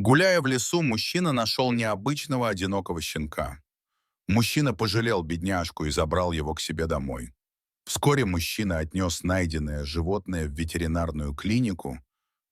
Гуляя в лесу, мужчина нашел необычного одинокого щенка. Мужчина пожалел бедняжку и забрал его к себе домой. Вскоре мужчина отнес найденное животное в ветеринарную клинику,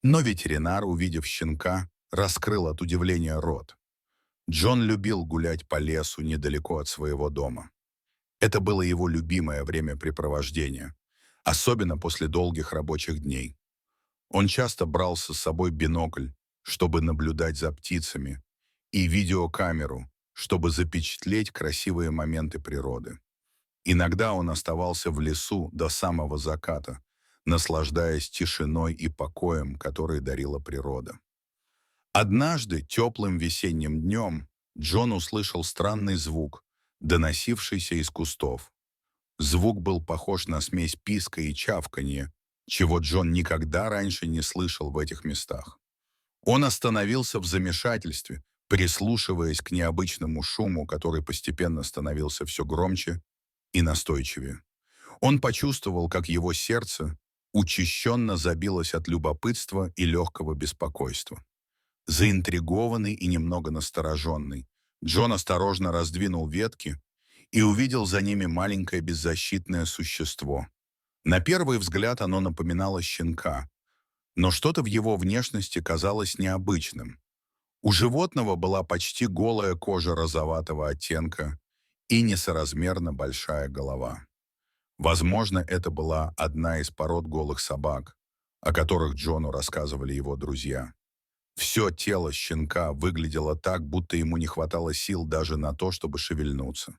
но ветеринар, увидев щенка, раскрыл от удивления рот. Джон любил гулять по лесу недалеко от своего дома. Это было его любимое времяпрепровождение, особенно после долгих рабочих дней. Он часто брал с собой бинокль, чтобы наблюдать за птицами, и видеокамеру, чтобы запечатлеть красивые моменты природы. Иногда он оставался в лесу до самого заката, наслаждаясь тишиной и покоем, которые дарила природа. Однажды, теплым весенним днем, Джон услышал странный звук, доносившийся из кустов. Звук был похож на смесь писка и чавканья, чего Джон никогда раньше не слышал в этих местах. Он остановился в замешательстве, прислушиваясь к необычному шуму, который постепенно становился все громче и настойчивее. Он почувствовал, как его сердце учащенно забилось от любопытства и легкого беспокойства. Заинтригованный и немного настороженный, Джон осторожно раздвинул ветки и увидел за ними маленькое беззащитное существо. На первый взгляд оно напоминало щенка, но что-то в его внешности казалось необычным. У животного была почти голая кожа розоватого оттенка и несоразмерно большая голова. Возможно, это была одна из пород голых собак, о которых Джону рассказывали его друзья. Все тело щенка выглядело так, будто ему не хватало сил даже на то, чтобы шевельнуться.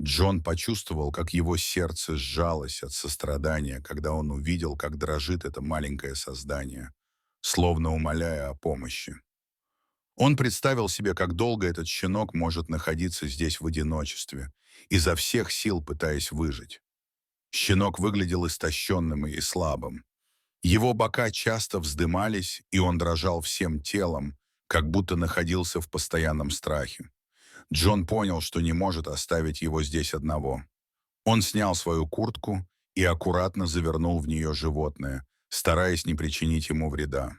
Джон почувствовал, как его сердце сжалось от сострадания, когда он увидел, как дрожит это маленькое создание, словно умоляя о помощи. Он представил себе, как долго этот щенок может находиться здесь в одиночестве, изо всех сил пытаясь выжить. Щенок выглядел истощенным и слабым. Его бока часто вздымались, и он дрожал всем телом, как будто находился в постоянном страхе. Джон понял, что не может оставить его здесь одного. Он снял свою куртку и аккуратно завернул в нее животное, стараясь не причинить ему вреда.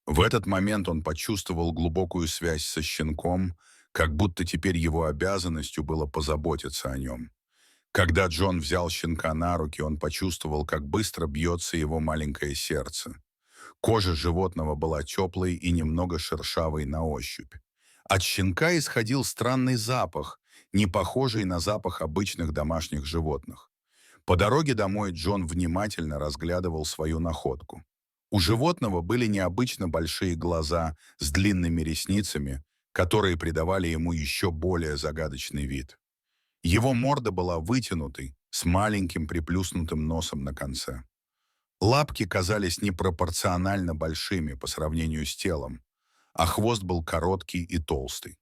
В этот момент он почувствовал глубокую связь со щенком, как будто теперь его обязанностью было позаботиться о нем. Когда Джон взял щенка на руки, он почувствовал, как быстро бьется его маленькое сердце. Кожа животного была теплой и немного шершавой на ощупь. От щенка исходил странный запах, не похожий на запах обычных домашних животных. По дороге домой Джон внимательно разглядывал свою находку. У животного были необычно большие глаза с длинными ресницами, которые придавали ему еще более загадочный вид. Его морда была вытянутой, с маленьким приплюснутым носом на конце. Лапки казались непропорционально большими по сравнению с телом, а хвост был короткий и толстый.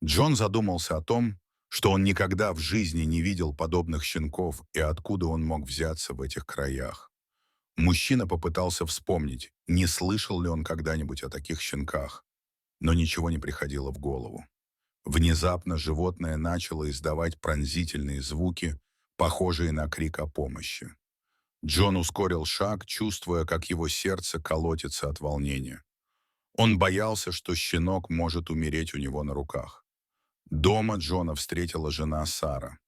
Джон задумался о том, что он никогда в жизни не видел подобных щенков и откуда он мог взяться в этих краях. Мужчина попытался вспомнить, не слышал ли он когда-нибудь о таких щенках, но ничего не приходило в голову. Внезапно животное начало издавать пронзительные звуки, похожие на крик о помощи. Джон ускорил шаг, чувствуя, как его сердце колотится от волнения. Он боялся, что щенок может умереть у него на руках. Дома Джона встретила жена Сара.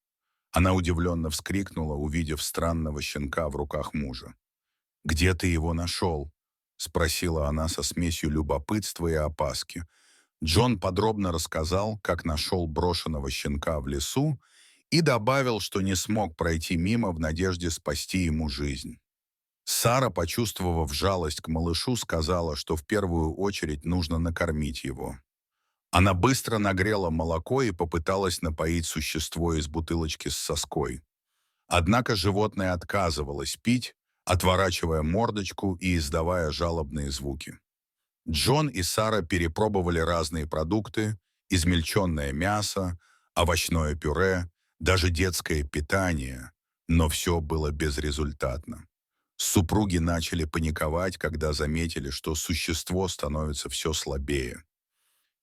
Она удивленно вскрикнула, увидев странного щенка в руках мужа. «Где ты его нашел?» — спросила она со смесью любопытства и опаски. Джон подробно рассказал, как нашел брошенного щенка в лесу, и добавил, что не смог пройти мимо в надежде спасти ему жизнь. Сара, почувствовав жалость к малышу, сказала, что в первую очередь нужно накормить его. Она быстро нагрела молоко и попыталась напоить существо из бутылочки с соской. Однако животное отказывалось пить, отворачивая мордочку и издавая жалобные звуки. Джон и Сара перепробовали разные продукты: измельченное мясо, овощное пюре, даже детское питание, но все было безрезультатно. Супруги начали паниковать, когда заметили, что существо становится все слабее.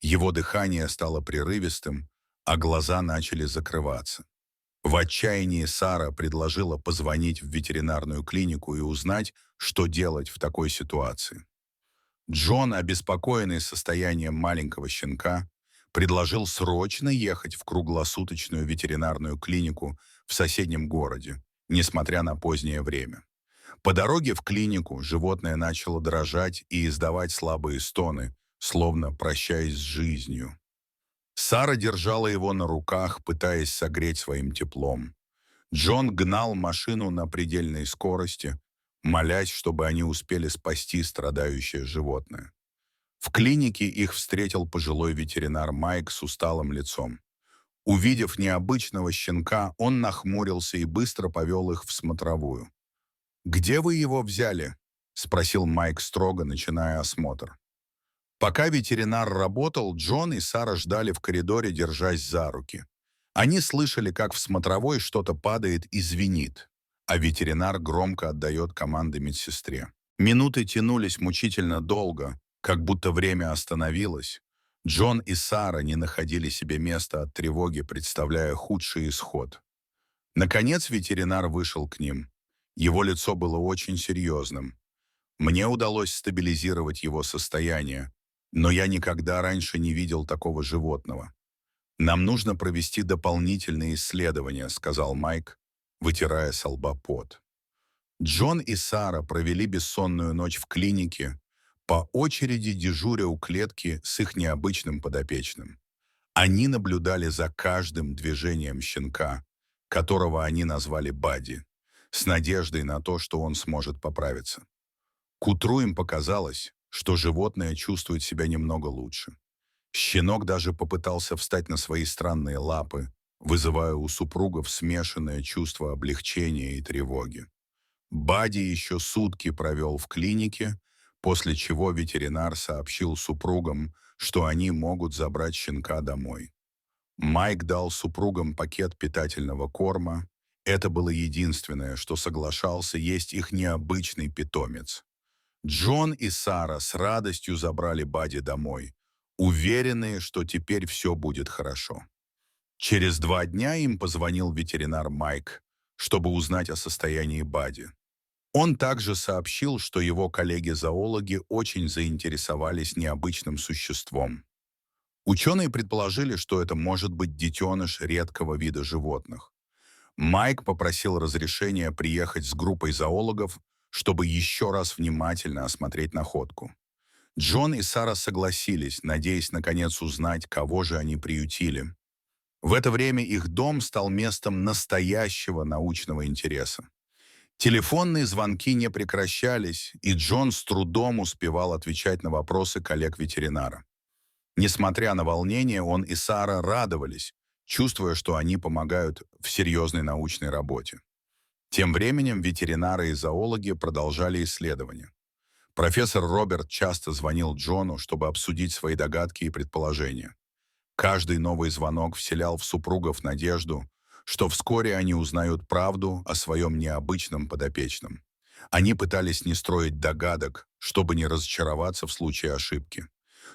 Его дыхание стало прерывистым, а глаза начали закрываться. В отчаянии Сара предложила позвонить в ветеринарную клинику и узнать, что делать в такой ситуации. Джон, обеспокоенный состоянием маленького щенка, предложил срочно ехать в круглосуточную ветеринарную клинику в соседнем городе, несмотря на позднее время. По дороге в клинику животное начало дрожать и издавать слабые стоны, словно прощаясь с жизнью. Сара держала его на руках, пытаясь согреть своим теплом. Джон гнал машину на предельной скорости, молясь, чтобы они успели спасти страдающее животное. В клинике их встретил пожилой ветеринар Майк с усталым лицом. Увидев необычного щенка, он нахмурился и быстро повел их в смотровую. «Где вы его взяли?» — спросил Майк строго, начиная осмотр. Пока ветеринар работал, Джон и Сара ждали в коридоре, держась за руки. Они слышали, как в смотровой что-то падает и звенит, а ветеринар громко отдает команды медсестре. Минуты тянулись мучительно долго, как будто время остановилось. Джон и Сара не находили себе места от тревоги, представляя худший исход. Наконец ветеринар вышел к ним. Его лицо было очень серьезным. Мне удалось стабилизировать его состояние, но я никогда раньше не видел такого животного. «Нам нужно провести дополнительные исследования», — сказал Майк, вытирая со лба пот. Джон и Сара провели бессонную ночь в клинике, по очереди дежуря у клетки с их необычным подопечным. Они наблюдали за каждым движением щенка, которого они назвали Бадди, с надеждой на то, что он сможет поправиться. К утру им показалось, что животное чувствует себя немного лучше. Щенок даже попытался встать на свои странные лапы, вызывая у супругов смешанное чувство облегчения и тревоги. Бадди еще сутки провел в клинике, после чего ветеринар сообщил супругам, что они могут забрать щенка домой. Майк дал супругам пакет питательного корма. Это было единственное, что соглашался есть их необычный питомец. Джон и Сара с радостью забрали Бадди домой, уверенные, что теперь все будет хорошо. Через 2 дня им позвонил ветеринар Майк, чтобы узнать о состоянии Бадди. Он также сообщил, что его коллеги-зоологи очень заинтересовались необычным существом. Ученые предположили, что это может быть детеныш редкого вида животных. Майк попросил разрешения приехать с группой зоологов, чтобы еще раз внимательно осмотреть находку. Джон и Сара согласились, надеясь наконец узнать, кого же они приютили. В это время их дом стал местом настоящего научного интереса. Телефонные звонки не прекращались, и Джон с трудом успевал отвечать на вопросы коллег-ветеринара. Несмотря на волнение, он и Сара радовались, чувствуя, что они помогают в серьезной научной работе. Тем временем ветеринары и зоологи продолжали исследования. Профессор Роберт часто звонил Джону, чтобы обсудить свои догадки и предположения. Каждый новый звонок вселял в супругов надежду, что вскоре они узнают правду о своем необычном подопечном. Они пытались не строить догадок, чтобы не разочароваться в случае ошибки.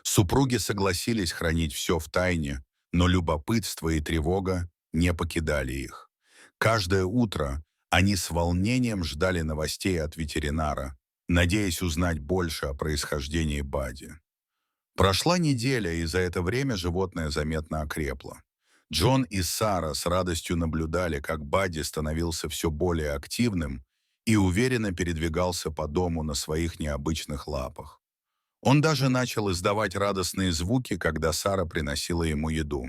Супруги согласились хранить все в тайне, но любопытство и тревога не покидали их. Каждое утро они с волнением ждали новостей от ветеринара, надеясь узнать больше о происхождении Бадди. Прошла неделя, и за это время животное заметно окрепло. Джон и Сара с радостью наблюдали, как Бадди становился все более активным и уверенно передвигался по дому на своих необычных лапах. Он даже начал издавать радостные звуки, когда Сара приносила ему еду.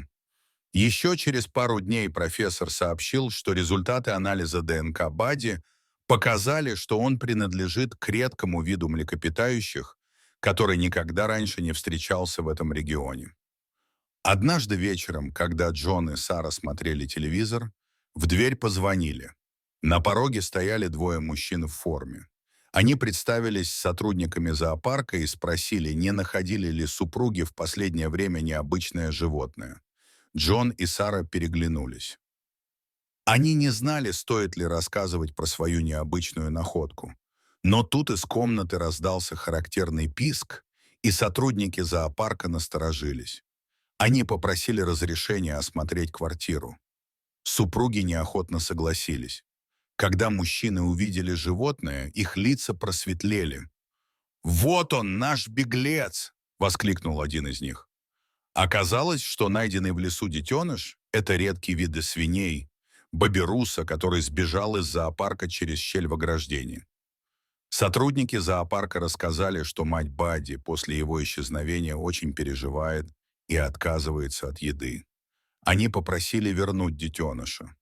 Еще через пару дней профессор сообщил, что результаты анализа ДНК Бадди показали, что он принадлежит к редкому виду млекопитающих, который никогда раньше не встречался в этом регионе. Однажды вечером, когда Джон и Сара смотрели телевизор, в дверь позвонили. На пороге стояли 2 мужчин в форме. Они представились сотрудниками зоопарка и спросили, не находили ли супруги в последнее время необычное животное. Джон и Сара переглянулись. Они не знали, стоит ли рассказывать про свою необычную находку. Но тут из комнаты раздался характерный писк, и сотрудники зоопарка насторожились. Они попросили разрешения осмотреть квартиру. Супруги неохотно согласились. Когда мужчины увидели животное, их лица просветлели. «Вот он, наш беглец!» — воскликнул один из них. Оказалось, что найденный в лесу детеныш — это редкий вид свиней, боберуса, который сбежал из зоопарка через щель в ограждении. Сотрудники зоопарка рассказали, что мать Бадди после его исчезновения очень переживает и отказывается от еды. Они попросили вернуть детеныша.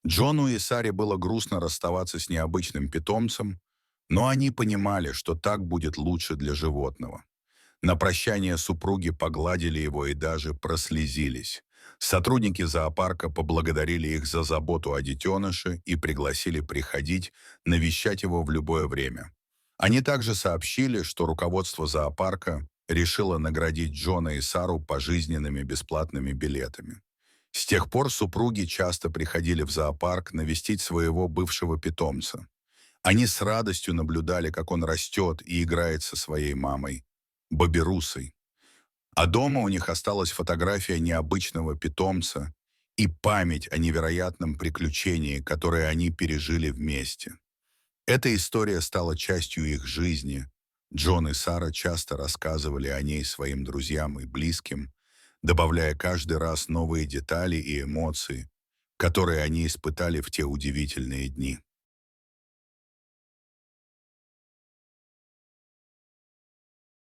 Джону и Саре было грустно расставаться с необычным питомцем, но они понимали, что так будет лучше для животного. На прощание супруги погладили его и даже прослезились. Сотрудники зоопарка поблагодарили их за заботу о детеныше и пригласили приходить навещать его в любое время. Они также сообщили, что руководство зоопарка решило наградить Джона и Сару пожизненными бесплатными билетами. С тех пор супруги часто приходили в зоопарк навестить своего бывшего питомца. Они с радостью наблюдали, как он растет и играет со своей мамой, Боберусой. А дома у них осталась фотография необычного питомца и память о невероятном приключении, которое они пережили вместе. Эта история стала частью их жизни. Джон и Сара часто рассказывали о ней своим друзьям и близким, добавляя каждый раз новые детали и эмоции, которые они испытали в те удивительные дни.